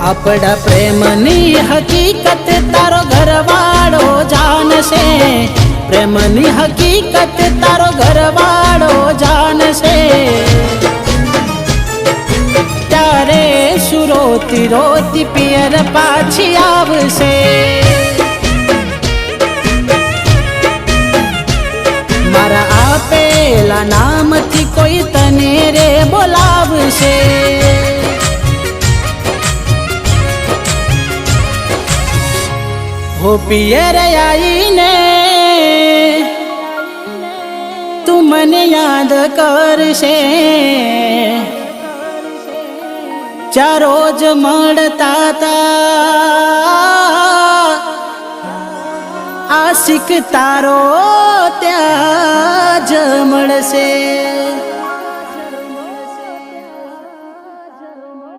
આપડા પ્રેમની હકીકત તારો ઘરવાળો જાણશે, પ્રેમની હકીકત તારો ઘરવાળો જાણશે। ત્યારે શું રોતી રોતી પિયર પાછી આવશે। મારા આપેલા નામથી કોઈ તને રે બોલાવશે। हो पियर आईने तू मने याद करशे, चार रोज मळता ता आशिक तारो त्या ज मळशे।